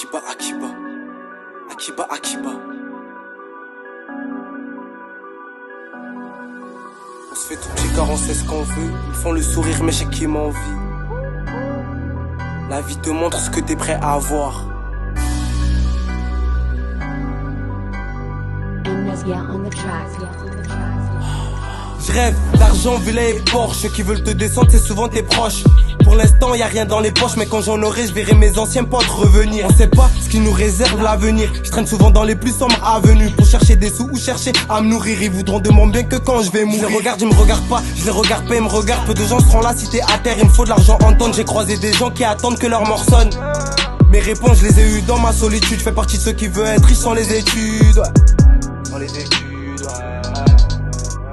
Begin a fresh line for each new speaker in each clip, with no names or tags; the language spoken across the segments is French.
Akiba, Akiba. Akiba, Akiba. On se fait tout petit car on sait ce qu'on veut. Ils font le sourire mais j'ai qui m'envie. La vie te montre ce que t'es prêt à avoir. Je rêve d'argent, villa et Porsche. Ceux qui veulent te descendre, c'est souvent tes proches. Pour l'instant, y a rien dans les poches, mais quand j'en aurai, je verrai mes anciens potes revenir. On sait pas ce qui nous réserve l'avenir. Je traîne souvent dans les plus sombres avenues pour chercher des sous ou chercher à me nourrir. Ils voudront de mon bien que quand je vais mourir. Je les regarde, ils me regardent pas. Je les regarde pas, ils me regardent. Peu de gens seront là si t'es à terre. Il me faut de l'argent en tonnes. J'ai croisé des gens qui attendent que leur mort sonne. Mes réponses, je les ai eues dans ma solitude. Je fais partie de ceux qui veulent être riches sans les études. Sans les études,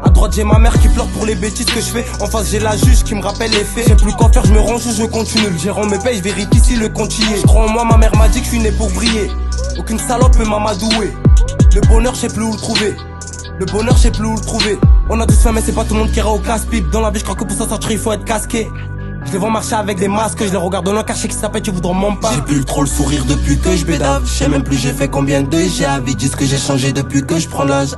À droite j'ai ma mère qui pleure pour les bêtises que je fais. En face j'ai la juge qui me rappelle les faits. J'ai plus qu'en faire, je me range ou je continue. Le gérant me paye, je vérifie si le compte y est. Je crois en moi, ma mère m'a dit que je suis né pour briller. Aucune salope peut m'amadouer. Le bonheur je sais plus où le trouver. Le bonheur je sais plus où le trouver. On a tous faim mais c'est pas tout le monde qui ira au casse-pipe. Dans la vie je crois que pour s'en sortir il faut être casqué. Je les vois marcher avec des masques, je les regarde de loin car je sais qu'ils s'appellent, tu voudront m'en pas. J'ai plus trop le sourire depuis que je bédave. Je sais même plus j'ai fait combien de j'ai avis. Disent que j'ai changé depuis que je prends l'âge.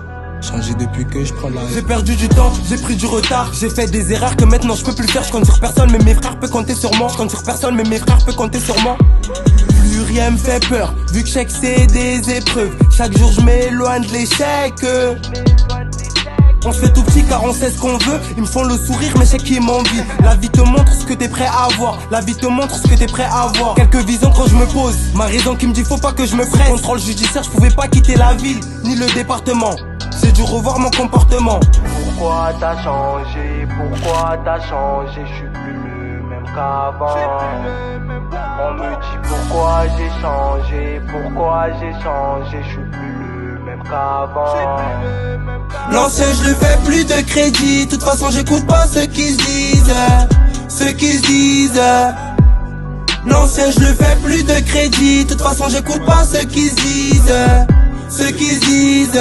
Changé depuis que je prends l'âge. J'ai perdu du temps, j'ai pris du retard. J'ai fait des erreurs que maintenant je peux plus faire. Je compte sur personne mais mes frères peuvent compter sur moi. Je compte sur personne mais mes frères peuvent compter sur moi. Plus rien me fait peur, vu que je sais que c'est des épreuves. Chaque jour je m'éloigne de l'échec. On se fait tout petit car on sait ce qu'on veut. Ils me font le sourire mais je sais qu'ils m'envient. La vie te montre ce que t'es prêt à avoir. La vie te montre ce que t'es prêt à avoir. Quelques visions quand je me pose. Ma raison qui me dit faut pas que je me presse. Contrôle judiciaire, je pouvais pas quitter la ville ni le département. J'ai dû revoir mon comportement.
Pourquoi t'as changé? Pourquoi t'as changé? Je suis plus le même qu'avant. On me dit pourquoi j'ai changé? Pourquoi j'ai changé? Je suis plus le même qu'avant.
L'ancien je le fais plus de crédit. De toute façon j'écoute pas ceux qui se disent. Ceux qui se disent. L'ancien je le fais plus de crédit. De toute façon j'écoute pas ceux qui se disent. Ceux qui se disent.